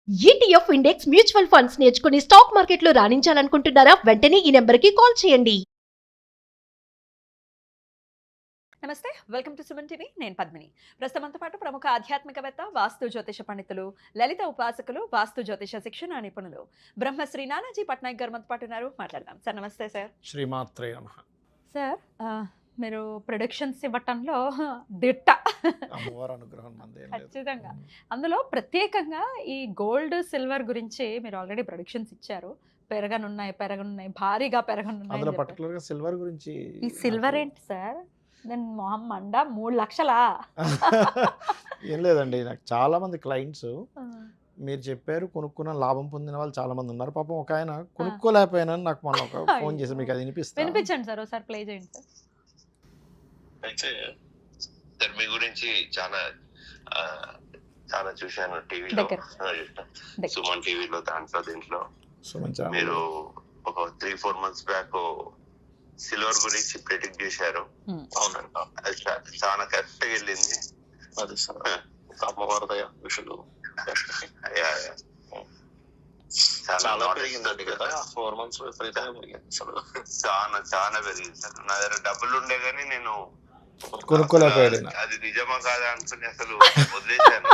ETF index mutual funds నేర్చుకుని stock మార్కెట్లో రాణించాలనుకుంటున్నారా? వెంటనే ఈ నెంబర్కి కాల్ చేయండి. నమస్తే, వెల్కమ్ టు సుమన్ టీవీ. నేను పద్మిని. ప్రస్తుతంతో పాటు ప్రముఖ ఆధ్యాత్మికవేత్త, వాస్తు జ్యోతిష పండితులు, లలిత ఉపాసకులు, వాస్తు జ్యోతిష శిక్షణ నిపుణులు బ్రహ్మశ్రీ నానాజీ పట్నాయక్ గారు మనతో పాటు ఉన్నారు. మాట్లాడదాం. సార్ నమస్తే. సార్ శ్రీమాత్రే నమః. సార్ మీరు ప్రొడక్షన్స్ ఇవ్వటంలో దిట్ట. అమ్మవారి అనుగ్రహం మంది ఏం లేదు. ఖచ్చితంగా. అందులో ప్రత్యేకంగా ఈ గోల్డ్ సిల్వర్ గురించి మీరు ఆల్రెడీ ప్రొడక్షన్స్ ఇచ్చారు. పెరగనున్నాయి, భారీగా పెరగనున్నాయి. అందులో పర్టికులర్ గా సిల్వర్ గురించి ఈ సిల్వర్ ఏంటి సార్? నేను మొహం మండ 3 లక్షలా? ఏం లేదండి, నాకు చాలా మంది క్లయింట్స్ మీరు చెప్పారు కొనుక్కున్న లాభం పొందిన వాళ్ళు చాలా మంది ఉన్నారు. పాపం ఒక ఆయన కొనుక్కోలేకపోయినా నాకు మొన్న ఒక ఫోన్ చేసి మీకు అది వినిపించండి సార్, ఒకసారి ప్లే చేయండి సార్. అయితే సార్ మీ గురించి చాలా చాలా చూశాను టీవీలో, సుమన్ టీవీలో, దీంట్లో మీరు ఒక 3-4 మంత్స్ బ్యాక్ సిల్వర్ గురించి ప్రెడిక్ట్ చేశారు. అవునండి, అది చాలా కరెక్ట్ గా వెళ్ళింది. అది సార్ అమ్మవారి దయ విషయాలు చాలా పెరిగిందండి కదా. 4 months విపరీతంగా పెరిగింది అసలు. చాలా పెరిగింది సార్. నా దగ్గర డబ్బులు ఉండే గానీ నేను కొనుక్కోలేకపోయాడు. అది నిజమా కాదా అనుకుని అసలు వదిలేశాను.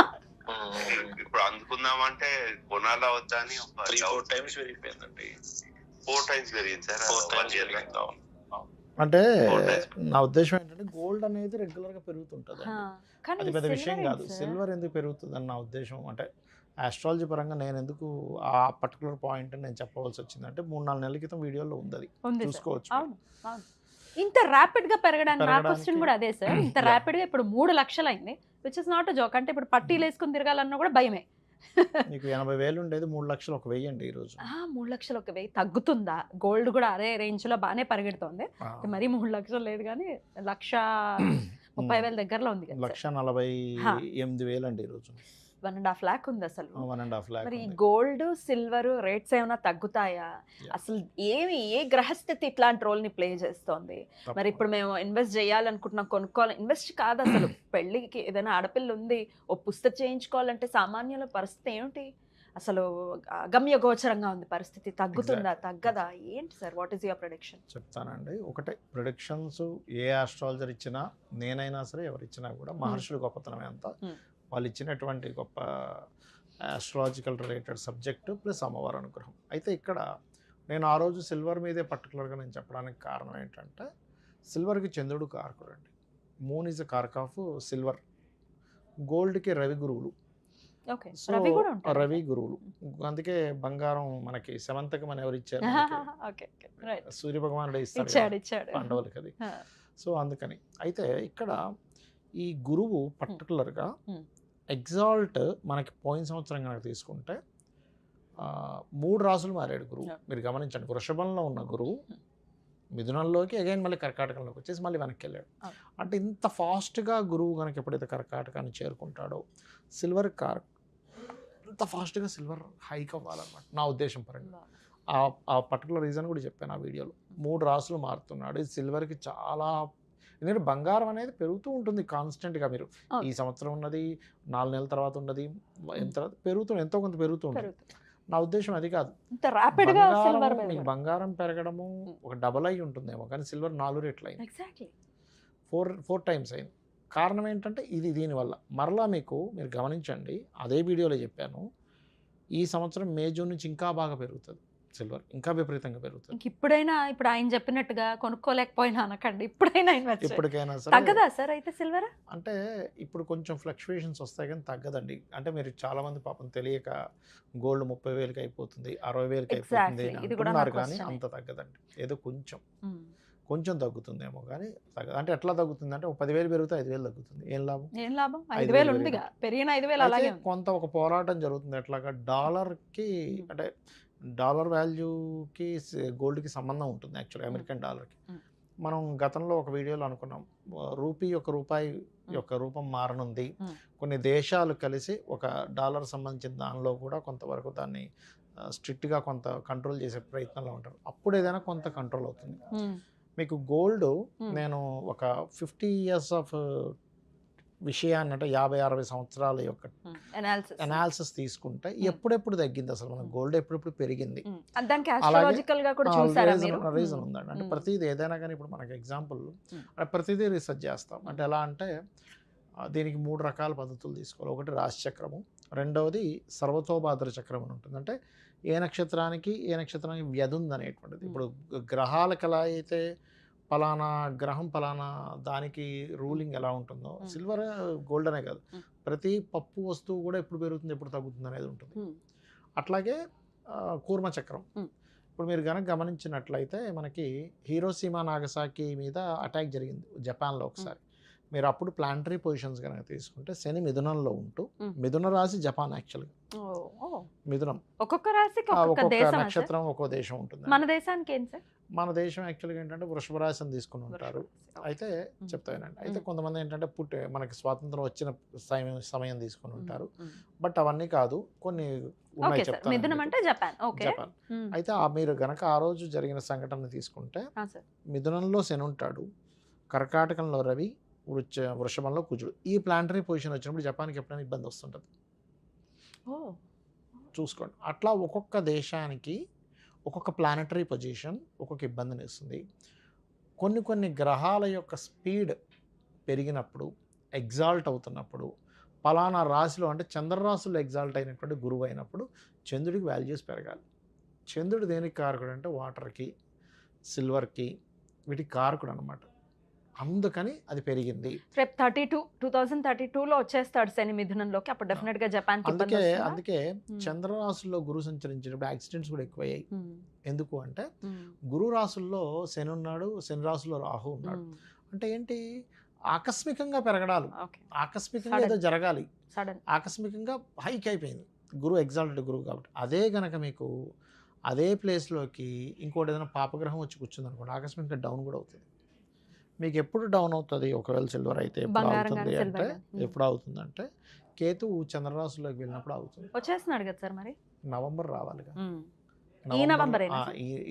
ఇప్పుడు అందుకుందామంటే కొనాలా వద్దా అని 3-4 times పెరిగిపోయిందండి. 4 times పెరిగింది సార్. 1 year. అంటే నా ఉద్దేశం ఏంటంటే గోల్డ్ అనేది రెగ్యులర్ గా పెరుగుతుంటది, అది పెద్ద విషయం కాదు. సిల్వర్ ఎందుకు పెరుగుతుంది అని నా ఉద్దేశం. అంటే ఆస్ట్రాలజీ పరంగా నేను ఎందుకు ఆ పర్టికులర్ పాయింట్ నేను చెప్పవలసి వచ్చింది అంటే 3-4 నెలల క్రితం వీడియోలో ఉంది, అది చూసుకోవచ్చు. ఇంత ర్యాపిడ్ గా పెరగడానికి నా క్వశ్చన్ కూడా అదే సార్. ఇంత ర్యాపిడ్ గా ఇప్పుడు 3 లక్షలు అయింది, విచ్ ఇస్ నాట్ జోక్. అంటే ఇప్పుడు పట్టీలు వేసుకుని తిరగాలన్నా కూడా భయమే. మీకు 80,000 ఉండేది 3 లక్షలు 1,000 అండి ఈ రోజు. 3 లక్షలు 1,000 తగ్గుతుందా? గోల్డ్ కూడా అదే రేంజ్ లో బాగానే పరిగెడుతోంది. మరి 3 లక్షలు లేదు కానీ 1,30,000 దగ్గరలో ఉంది. 1,48,000 అండి ఈ రోజు. 1.5 lakh ఉంది అసలు. 1.5 lakh. మరి గోల్డ్ సిల్వర్ రేట్స్ ఏమైనా తగ్గుతాయా? అసలు ఏ గ్రహస్థితి ఇట్లాంటి రోల్ ని ప్లే చేస్తోంది? మరి ఇప్పుడు మేము ఇన్వెస్ట్ చేయాలనుకుంటున్నాం, కొనుక్కోవాలి, ఇన్వెస్ట్ కాదు అసలు. పెళ్లికి ఏదైనా ఆడపిల్ల ఉంది, ఓ పుస్తకం చేయించుకోవాలంటే సామాన్యుల పరిస్థితి ఏమిటి? అసలు అగమ్య గోచరంగా ఉంది పరిస్థితి. తగ్గుతుందా, తగ్గదా? ఏంటి sir, what is your prediction? చెప్తానండి. ఒకటే, ప్రొడిక్షన్స్ ఏ ఆస్ట్రాలజర్ ఇచ్చినా, నేనైనా సరే ఎవరు ఇచ్చినా కూడా మహర్షులు గొప్పతనమే అంతా. వాళ్ళు ఇచ్చినటువంటి గొప్ప ఆస్ట్రాలజికల్ రిలేటెడ్ సబ్జెక్టు ప్లస్ అమ్మవారి అనుగ్రహం. అయితే ఇక్కడ నేను ఆ రోజు సిల్వర్ మీదే పర్టికులర్గా నేను చెప్పడానికి కారణం ఏంటంటే, సిల్వర్కి చంద్రుడు కారకుడు అండి. Moon is a karak of silver. గోల్డ్కి రవి గురువులు. సో రవి గురువులు, అందుకే బంగారం మనకి సెవంతకం అని ఎవరు ఇచ్చారు? సూర్య భగవానుడు ఇస్తాడు పాండవులకి అది. సో అందుకని అయితే ఇక్కడ ఈ గురువు పర్టికులర్గా ఎగ్జాల్ట్ మనకి పోయిన సంవత్సరం కనుక తీసుకుంటే 3 రాసులు మారాడు గురువు. మీరు గమనించండి, వృషభంలో ఉన్న గురువు మిథునంలోకి అగైన్ మళ్ళీ కర్కాటకంలోకి వచ్చేసి మళ్ళీ వెనక్కి వెళ్ళాడు. అంటే ఇంత ఫాస్ట్గా గురువు కనుక ఎప్పుడైతే కర్కాటకాన్ని చేరుకుంటాడో సిల్వర్ ఇంత ఫాస్ట్గా సిల్వర్ హైక్ అవ్వాలన్నమాట నా ఉద్దేశం పరంగా. ఆ పర్టికులర్ రీజన్ కూడా చెప్పాను ఆ వీడియోలో. 3 రాసులు మారుతున్నాడు. ఇది సిల్వర్కి చాలా, ఎందుకంటే బంగారం అనేది పెరుగుతూ ఉంటుంది కాన్స్టెంట్గా. మీరు ఈ సంవత్సరం ఉన్నది 4 నెలల తర్వాత ఉన్నది ఎంత పెరుగుతుంది, ఎంతో కొంత పెరుగుతూ ఉంటుంది. నా ఉద్దేశం అది కాదు. మీకు బంగారం పెరగడము ఒక డబల్ అయి ఉంటుందేమో, కానీ సిల్వర్ 4 రెట్లు అయింది, 4 times అయింది. కారణం ఏంటంటే ఇది దీనివల్ల. మరలా మీరు గమనించండి, అదే వీడియోలో చెప్పాను, ఈ సంవత్సరం మే జూన్ నుంచి ఇంకా బాగా పెరుగుతుంది సిల్వర్, ఇంకా విపరీతంగా పెరుగుతుంది. ఇప్పుడైనా, ఇప్పుడు ఆయన చెప్పినట్టుగా కొనుక్కోలేకపోయినా అనకండి, ఇప్పటికైనా సరే తగ్గదా సార్? అయితే సిల్వర్ అంటే ఇప్పుడు కొంచెం ఫ్లక్చువేషన్స్ వస్తాయి కానీ తగ్గదండి. అంటే మీరు చాలా మంది పాపం తెలియక గోల్డ్ 30,000కి అయిపోతుంది, 60,000కి అయిపోతుంది అంటున్నారు, కానీ అంత తగ్గదండి. ఏదో కొంచెం తగ్గుతుందేమో కానీ తగ్గదు. అంటే ఎట్లా తగ్గుతుంది అంటే, 10,000 పెరిగితే 5,000 తగ్గుతుంది. ఏం లాభం? 5,000 ఉందిగా, పెరిగిన 5,000 అలాగే. కొంత ఒక పోరాటం జరుగుతుంది. ఎట్లాగా డాలర్కి, అంటే డాలర్ వాల్యూకి గోల్డ్కి సంబంధం ఉంటుంది యాక్చువల్గా, అమెరికన్ డాలర్కి. మనం గతంలో ఒక వీడియోలో అనుకున్నాం, రూపాయి యొక్క రూపం మారనుంది. కొన్ని దేశాలు కలిసి ఒక డాలర్ సంబంధించిన దానిలో కూడా కొంతవరకు దాన్ని స్ట్రిక్ట్గా కొంత కంట్రోల్ చేసే ప్రయత్నంలో ఉంటారు. అప్పుడు ఏదైనా కొంత కంట్రోల్ అవుతుంది. మీకు గోల్డ్ నేను ఒక 50 years ఆఫ్ విషయాన్ని అంటే 50-60 సంవత్సరాల యొక్క అనాలిసిస్ అనాలిసిస్ తీసుకుంటే ఎప్పుడెప్పుడు తగ్గింది అసలు మన గోల్డ్ ఎప్పుడెప్పుడు పెరిగింది దానికి ఆస్ట్రాలజికల్ గా కూడా చూసారా మీరు? రీజన్ ఉందండి. అంటే ప్రతిదీ ఏదైనా కానీ ఇప్పుడు మనకి ఎగ్జాంపుల్ ప్రతిదీ రీసెర్చ్ చేస్తాం. అంటే ఎలా అంటే దీనికి 3 రకాల పద్ధతులు తీసుకోవాలి. ఒకటి రాశి చక్రము, రెండవది సర్వతోభాద్ర చక్రం అని ఉంటుంది. అంటే ఏ నక్షత్రానికి వ్యధి ఉంది అనేటువంటిది. ఇప్పుడు గ్రహాలకు ఎలా అయితే పలానా గ్రహం పలానా దానికి రూలింగ్ ఎలా ఉంటుందో సిల్వర్ గోల్డ్ అనే కాదు, ప్రతి పప్పు వస్తువు కూడా ఎప్పుడు పెరుగుతుంది ఎప్పుడు తగ్గుతుంది అనేది ఉంటుంది. అట్లాగే కూర్మ చక్రం. ఇప్పుడు మీరు కనుక గమనించినట్లయితే మనకి హీరోసీమా నాగసాకి మీద అటాక్ జరిగింది జపాన్లో ఒకసారి. మీరు అప్పుడు ప్లానటరీ పొజిషన్స్ కనుక తీసుకుంటే శని మిథునంలో ఉంటూ, మిథున రాశి జపాన్ యాక్చువల్గా మిథునం, ఒక్కొక్క రాశికి ఒక్కొక్క నక్షత్రం ఒక్కో దేశం ఉంటుంది. మన దేశానికి ఏం సార్? మన దేశం యాక్చువల్గా ఏంటంటే వృషభ రాశిని తీసుకుని ఉంటారు. అయితే చెప్తానండి, అయితే కొంతమంది ఏంటంటే మనకి స్వాతంత్రం వచ్చిన సమయం తీసుకుని ఉంటారు. బట్ అవన్నీ కాదు, కొన్ని ఉన్నాయి చెప్తాను. జపాన్. అయితే మీరు గనక ఆ రోజు జరిగిన సంఘటన తీసుకుంటే మిథునంలో శని ఉంటాడు, కర్కాటకంలో రవి, వృషభంలో కుజుడు. ఈ ప్లానటరీ పొజిషన్ వచ్చినప్పుడు జపాన్కి ఎప్పుడైనా ఇబ్బంది వస్తుంటుంది. చూసుకోండి, అట్లా ఒక్కొక్క దేశానికి ఒక్కొక్క ప్లానటరీ పొజిషన్ ఒక్కొక్క ఇబ్బందిని ఇస్తుంది. కొన్ని గ్రహాల యొక్క స్పీడ్ పెరిగినప్పుడు, ఎగ్జాల్ట్ అవుతున్నప్పుడు, పలానా రాశిలో అంటే చంద్రరాశుల్లో ఎగ్జాల్ట్ అయినటువంటి గురువు అయినప్పుడు చంద్రుడికి వాల్యూస్ పెరగాలి. చంద్రుడు దేనికి కారకుడు అంటే వాటర్కి, సిల్వర్కి, వీటికి కారకుడు అనమాట. అందుకని అది పెరిగింది. రేపు 2032లో వచ్చేస్తాడు శని మిథునంలోకి, అప్పుడు డెఫినెట్ గా జపాన్. అందుకే చంద్రరాశుల్లో గురు సంచరించినప్పుడు యాక్సిడెంట్స్ కూడా ఎక్కువయ్యాయి. ఎందుకు అంటే గురు రాశుల్లో శని ఉన్నాడు, శని రాశుల్లో రాహు ఉన్నాడు. అంటే ఏంటి, ఆకస్మికంగా పెరగడాలు, ఆకస్మికంగా ఏదో జరగాలి, ఆకస్మికంగా హైక్ అయిపోయింది. గురు ఎగ్జాల్టెడ్ గురువు కాబట్టి. అదే గనక మీకు అదే ప్లేస్లోకి ఇంకోటి ఏదైనా పాపగ్రహం వచ్చి కూర్చుంది అనుకోండి, ఆకస్మికంగా డౌన్ కూడా అవుతుంది. మీకు ఎప్పుడు డౌన్ అవుతుంది ఒకవేళ సిల్వర్ అయితే ఎప్పుడు అవుతుందంటే కేతువు చంద్రరాశుల్లోకి వెళ్ళినప్పుడు అవుతుంది. వచ్చేస్తున్నాడు కదా సార్, మరి నవంబర్ రావాలిగా.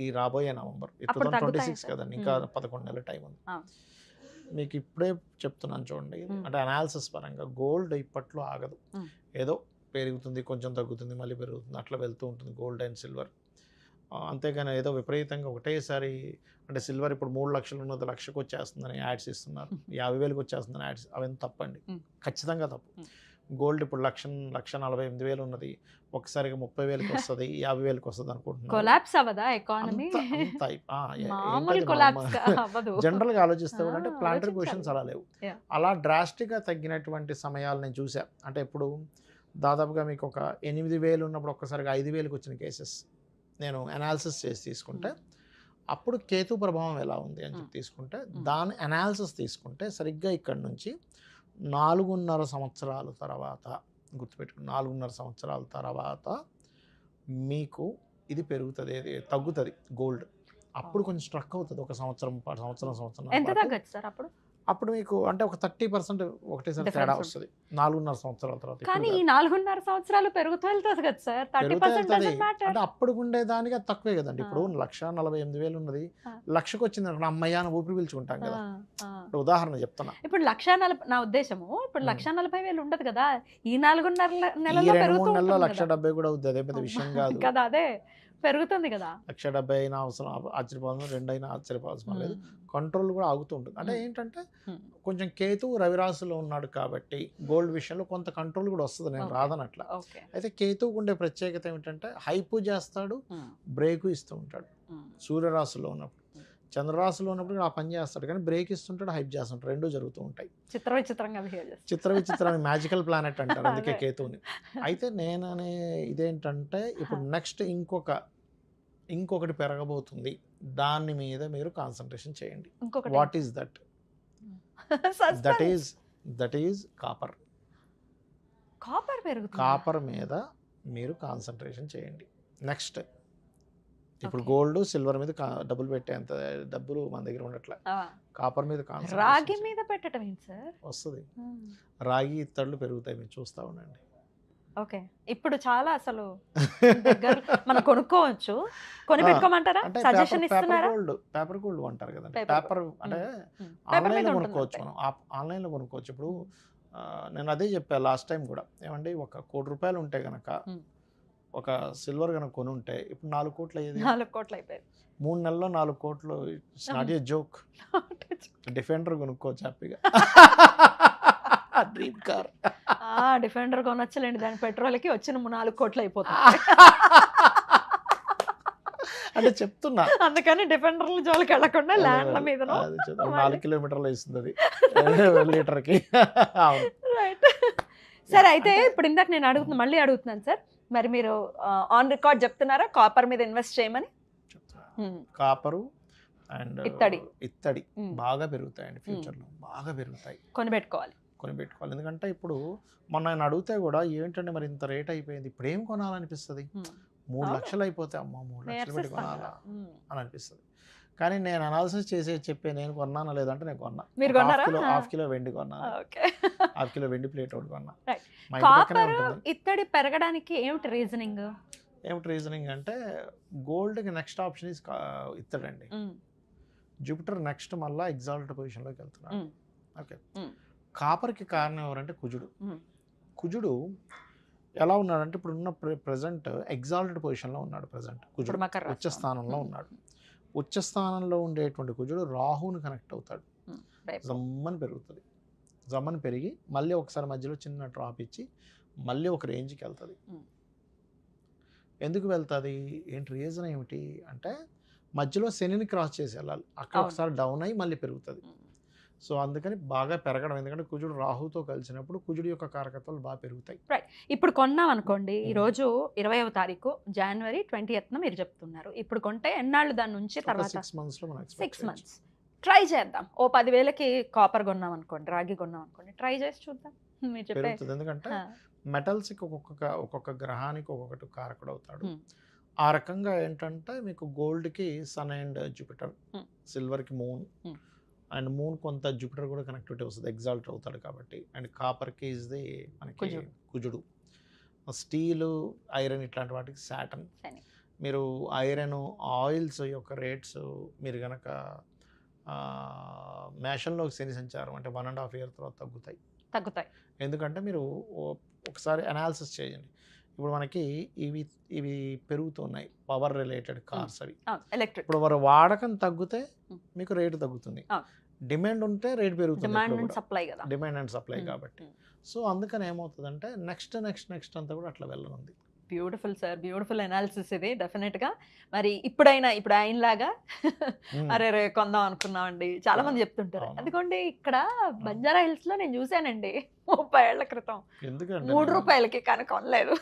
ఈ రాబోయే నవంబర్ 2026 కదండి, ఇంకా 11 నెలల టైం ఉంది. మీకు ఇప్పుడే చెప్తున్నాను చూడండి. అంటే అనాలిసిస్ పరంగా గోల్డ్ ఇప్పట్లో ఆగదు, ఏదో పెరుగుతుంది, కొంచెం తగ్గుతుంది, మళ్ళీ పెరుగుతుంది, అట్లా వెళ్తూ ఉంటుంది గోల్డ్ అండ్ సిల్వర్. అంతేగాని ఏదో విపరీతంగా ఒకటేసారి అంటే సిల్వర్ ఇప్పుడు 3 లక్షలు ఉన్నది 1,00,000కి వచ్చేస్తుందని యాడ్స్ ఇస్తున్నారు, 50,000కి వచ్చేస్తుందని యాడ్స్, అవన్నీ తప్పండి, ఖచ్చితంగా తప్పు. గోల్డ్ ఇప్పుడు 1,48,000 ఉన్నది ఒకసారిగా 30,000కి వస్తుంది, 50,000కి వస్తుంది అనుకుంటున్నాను. జనరల్గా ఆలోచిస్తే అంటే ప్లానటరీ పొజిషన్స్ అలా లేవు. అలా డ్రాస్టిక్గా తగ్గినటువంటి సమయాలు నేను చూసా. అంటే ఇప్పుడు దాదాపుగా మీకు ఒక 8,000 ఉన్నప్పుడు ఒక్కసారిగా 5,000కి వచ్చిన కేసెస్ నేను అనాలిసిస్ చేసి తీసుకుంటే, అప్పుడు కేతు ప్రభావం ఎలా ఉంది అని చెప్పి తీసుకుంటే, దాని అనాలిసిస్ తీసుకుంటే సరిగ్గా ఇక్కడ నుంచి 4.5 సంవత్సరాల తర్వాత, గుర్తుపెట్టుకుని 4.5 సంవత్సరాల తర్వాత మీకు ఇది పెరుగుతుంది, తగ్గుతుంది గోల్డ్. అప్పుడు కొంచెం స్ట్రక్ అవుతుంది, ఒక సంవత్సరం ఎంత తగ్గచ్చు సార్ అప్పుడు? అప్పుడు మీకు అంటే ఒక 30% ఒకటేసారి తేడా వస్తుంది 4.5 సంవత్సరాల తర్వాత. కానీ ఈ 4.5 సంవత్సరాలు పెరుగుతూ వెళ్తుంది కదా సార్, 30% అంటే అప్పుడు ఉండేదానికి అది తక్కువే కదండి. ఇప్పుడు 1,48,000 ఉన్నది 1,00,000కి వచ్చింది అనుకోండి, అమ్మయ్యాన ఊపిరి పీల్చుకుంటాం కదా. ఇప్పుడు ఉదాహరణ చెప్తున్నా, ఇప్పుడు 1,40,000 నా ఉద్దేశము, ఇప్పుడు 1,40,000 ఉండదు కదా, ఈ 4.5 నెలల్లో 2-3 నెలల్లో 1,70,000 కూడా అవుతుంది, అదే పెద్ద విషయం కాదు కదా, అదే పెరుగుతుంది కదా. 1,70,000 అయినా అవసరం ఆశ్చర్యపోవాల్సిన, 2 అయినా ఆశ్చర్యపోవాల్సిన లేదు, కంట్రోల్ కూడా ఆగుతూ ఉంటుంది. అంటే ఏంటంటే కొంచెం కేతువు రవిరాశిలో ఉన్నాడు కాబట్టి గోల్డ్ విషయంలో కొంత కంట్రోల్ కూడా వస్తుంది, నేను రాదనట్లా. అయితే కేతువుకు ఉండే ప్రత్యేకత ఏమిటంటే హైపు చేస్తాడు, బ్రేకు ఇస్తూ ఉంటాడు. సూర్యరాశిలో ఉన్నప్పుడు, చంద్రరాశిలో ఉన్నప్పుడు ఆ పని చేస్తాడు, కానీ బ్రేక్ ఇస్తుంటాడు, హైప్ చేస్తుంటాడు, రెండూ జరుగుతూ ఉంటాయి. చిత్ర విచిత్రాన్ని మ్యాజికల్ ప్లానెట్ అంటారు అందుకే కేతువుని. అయితే నేననే ఇదేంటంటే ఇప్పుడు నెక్స్ట్ ఇంకొకటి పెరగబోతుంది, దాని మీద మీరు కాన్సన్ట్రేషన్ చేయండి. What is that? That is copper. Copper మీద మీరు కాన్సన్ట్రేషన్ చేయండి. నెక్స్ట్ ఇప్పుడు గోల్డ్ సిల్వర్ మీద డబ్బులు పెట్టేంత డబ్బులు మన దగ్గర ఉండట్లే, కాపర్ మీద రాగి మీద పెట్టడం ఏంటి సార్? వస్తుంది, రాగి ఇత్తళ్ళు పెరుగుతాయి, మీరు చూస్తూ ఉండండి. ఓకే, ఇప్పుడు చాలా అసలు మనం కొనుక్కోవచ్చు, కొని పెట్టుకోమంటారా? సజెషన్ ఇస్తున్నారా? పేపర్ గోల్డ్ అంటారు కదండి, పేపర్ అంటే ఆన్లైన్లో కొనుక్కోవచ్చు, మనం ఆన్లైన్లో కొనుక్కోవచ్చు. ఇప్పుడు నేను అదే చెప్పాను లాస్ట్ టైం కూడా, ఏమండి ఒక ₹1,00,00,000 ఉంటే కనుక ఒక సిల్వర్ కనుక కొని ఉంటే ఇప్పుడు 4 కోట్లు అయ్యేది. 4 కోట్లు అయిపోయింది. 3 నెలల్లో 4 కోట్లు. It's not a joke. Defender కొనుక్కోవచ్చు హ్యాపీగా. Dream car. డిఫెండర్ కొనొచ్చలేండి, దాని పెట్రోల్కి వచ్చిన 4 కోట్లు అయిపోతుంది. అంటే చెప్తున్నా, అందుకని డిఫెండర్ల జోలికి వెళ్ళకుండా ల్యాండ్ల మీద 4 కిలోమీటర్లు వేస్తుంది అది లీటర్కి. అవును. రైట్. సరే, అయితే ఇప్పుడు ఇందాక నేను మళ్ళీ అడుగుతున్నాను సార్, మరి మీరు ఆన్ రికార్డ్ చెప్తున్నారా కాపర్ మీద ఇన్వెస్ట్ చేయమని? కాపరు అండ్ ఇత్తడి బాగా పెరుగుతాయండి ఫ్యూచర్లో, బాగా పెరుగుతాయి. కొనిపెట్టుకోవాలి. ఎందుకంటే ఇప్పుడు మొన్న ఆయన అడిగితే కూడా ఏంటంటే మరి ఇంత రేట్ అయిపోయింది, ఇప్పుడు ఏం కొనాలనిపిస్తుంది? 3 లక్షలు అయిపోతే అమ్మ 3 లక్షలు పెట్టి కొనాలా అని అనిపిస్తుంది. కానీ నేను అనాలిసిస్ చేసి చెప్పే, నేను కొన్నానా లేదంటే నేను కొన్నా. మీరు కొన్నారా? హాఫ్ కిలో వెండి కొన్నా, హాఫ్ కిలో వెండి ప్లేట్ ఒకటి కొన్నా. కాపర్ ఇత్తడి పెరగడానికి ఏమిటి రీజనింగ్? అంటే గోల్డ్కి నెక్స్ట్ ఆప్షన్ ఇస్ ఇత్తడండి. జూపిటర్ నెక్స్ట్ మళ్ళీ ఎగ్జాల్ట్ పొజిషన్లోకి వెళ్తున్నాడు. ఓకే. కాపర్కి కారణం ఎవరంటే కుజుడు. కుజుడు ఎలా ఉన్నాడంటే ఇప్పుడు ఉన్న ప్రజెంట్ ఎగ్జాల్టెడ్ పొజిషన్లో ఉన్నాడు. ప్రజెంట్ కుజుడు ఉచ్చ స్థానంలో ఉన్నాడు. ఉచ్చ స్థానంలో ఉండేటువంటి కుజుడు రాహుని కనెక్ట్ అవుతాడు. జమ్మని పెరుగుతుంది. జమ్మని పెరిగి మళ్ళీ ఒకసారి మధ్యలో చిన్న డ్రాప్ ఇచ్చి మళ్ళీ ఒక రేంజ్కి వెళ్తుంది. ఎందుకు వెళ్తుంది ఏంటి, రీజన్ ఏమిటి అంటే మధ్యలో శనిని క్రాస్ చేసి వెళ్ళాలి. అక్కడ ఒకసారి డౌన్ అయ్యి మళ్ళీ పెరుగుతుంది. సో అందుకని బాగా పెరగడం, ఎందుకంటే కుజుడు రాహుతో కలిసినప్పుడు కుజుడు యొక్క కారకత్వాలు బాగా పెరుగుతాయి. రైట్. ఇప్పుడు కొన్నాం అనుకోండి, ఈరోజు 20వ తారీఖు జనవరి 20th మీరు చెప్తున్నారు. ఇప్పుడు కొంటే ఎన్నాళ్ళు దాని నుంచి తర్వాత 6 monthsలో 6 months ట్రై చేద్దాం. ఓ 10,000కి కాపర్ కొన్నాం అనుకోండి, రాగి కొన్నాం అనుకోండి, ట్రై చేసి చూద్దాం. మీరు చెప్పే పెరుగుతుంది. ఎందుకంటే మెటల్స్కి ఒక్కొక్క గ్రహానికి ఒక్కొక్కటి కారకుడు అవుతాడు. ఆ రకంగా ఏంటంటే మీకు గోల్డ్కి సన్ అండ్ జూపిటర్, సిల్వర్కి మూన్, అండ్ మూన్ కొంత జూపిటర్ కూడా కనెక్టివిటీ వస్తుంది, ఎగ్జాల్ట్ అవుతాడు కాబట్టి. అండ్ కాపర్కి ఇస్ ది మనకి కుజుడు. స్టీలు, ఐరన్ ఇట్లాంటి వాటికి సాటర్న్. మీరు ఐరన్ ఆయిల్స్ యొక్క రేట్స్ మీరు కనుక మేషంలోకి శని సంచారం అంటే 1.5 year తర్వాత తగ్గుతాయి. ఎందుకంటే మీరు ఒకసారి అనాలిసిస్ చేయండి. ఇప్పుడు మనకి ఇవి పెరుగుతున్నాయి, పవర్ రిలేటెడ్ కార్స్ అవి. ఇప్పుడు వారి వాడకం తగ్గితే మీకు రేటు తగ్గుతుంది. డిమాండ్ ఉంటే రేట్ పెరుగుతుంది. డిమాండ్ అండ్ సప్లై కాబట్టి. సో అందుకని ఏమవుతుందంటే నెక్స్ట్ అంతా కూడా అట్లా వెళ్ళనుంది. బ్యూటిఫుల్ సార్, బ్యూటిఫుల్ అనాలిసిస్ ఇది డెఫినెట్గా. మరి ఇప్పుడు ఆయనలాగా అరే కొందాం అనుకున్నామండి చాలా మంది చెప్తుంటారు. అందుకోండి ఇక్కడ బంజారా హిల్స్ లో నేను చూసానండి 30 ఏళ్ల క్రితం ₹3 కానీ కొనలేదు.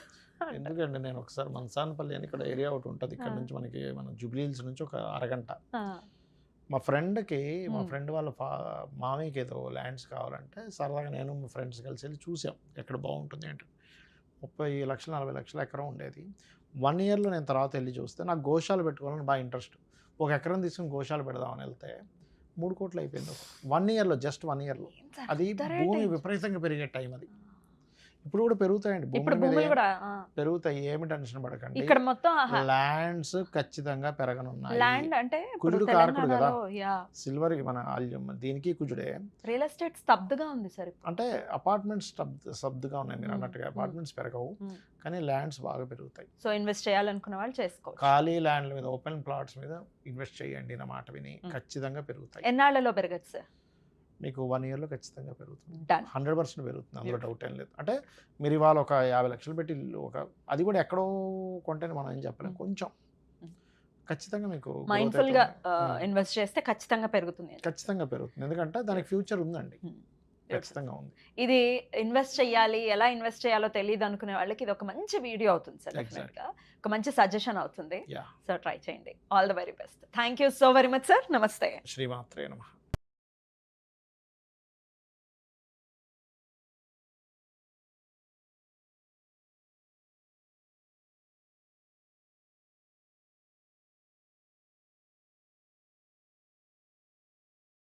ఎందుకంటే నేను ఒకసారి మన్సాన్పల్లి అని ఇక్కడ ఏరియా ఒకటి ఉంటుంది, ఇక్కడ నుంచి మనకి మన జూబ్లీ హిల్స్ నుంచి ఒక అరగంట. మా ఫ్రెండ్ వాళ్ళ మామయ్యకి ఏదో ల్యాండ్స్ కావాలంటే సరదాగా నేను మా ఫ్రెండ్స్ కలిసి వెళ్ళి చూసాం ఎక్కడ బాగుంటుంది అంటే. 30 లక్షలు 40 లక్షల ఎకరం ఉండేది. 1 yearలో నేను తర్వాత వెళ్ళి చూస్తే నాకు గోశాలు పెట్టుకోవాలని బాగా ఇంట్రెస్ట్. ఒక ఎకరం తీసుకుని గోశాలు పెడదామని వెళ్తే 3 కోట్లు అయిపోయింది 1 yearలో, జస్ట్ 1 yearలో. అది భూమి విపరీతంగా పెరిగే టైం అది. ఇప్పుడు కూడా పెరుగుతాయండి, భూములు పెరుగుతాయి, ఏమి టెన్షన్ పడకండి. ఇక్కడ మొత్తం ల్యాండ్స్ ఖచ్చితంగా పెరగనున్నాయి. ల్యాండ్ అంటే కుజుడు కారకుడు కదా, సిల్వర్ మన దీనికి కుజుడే. రియల్ ఎస్టేట్ స్తబ్దుగా ఉంది సార్. అంటే అపార్ట్మెంట్స్ స్తబ్దుగా ఉన్నాయి మీరు అన్నట్టుగా. అపార్ట్మెంట్స్ పెరగవు కానీ ల్యాండ్స్ బాగా పెరుగుతాయి. సో ఇన్వెస్ట్ చేయాలనుకున్న వాళ్ళు చేసుకోవచ్చు. ఖాళీ ల్యాండ్ల మీద, ఓపెన్ ప్లాట్స్ మీద ఇన్వెస్ట్ చేయండి నా మాట విని, ఖచ్చితంగా పెరుగుతాయి. ఎన్నాళ్లలో పెరగచ్చు సార్? మీకు 1 yearలో ఖచ్చితంగా పెరుగుతుంది, 100% పెరుగుతుంది, అందులో డౌట్ ఏం లేదు. అంటే మీరు ఇవాళ ఒక 50 లక్షలు పెట్టి అది కూడా ఎక్కడో కొంటేనే మనం ఏం చెప్పలేం, కొంచెం ఖచ్చితంగా మీకు మైండ్ఫుల్గా ఇన్వెస్ట్ చేస్తే ఖచ్చితంగా పెరుగుతుంది. ఎందుకంటే దానికి ఫ్యూచర్ ఉందండి, ఖచ్చితంగా ఉంది. ఇది ఇన్వెస్ట్ చేయాలి, ఎలా ఇన్వెస్ట్ చేయాలో తెలియదు అనుకునే వాళ్ళకి ఇది ఒక మంచి వీడియో అవుతుంది సార్. డెఫినెట్గా ఒక మంచి సజెషన్ అవుతుంది. సో ట్రై చేయండి. All the very best. Thank you so very much sir. నమస్తే. శ్రీమాత్రే నమః.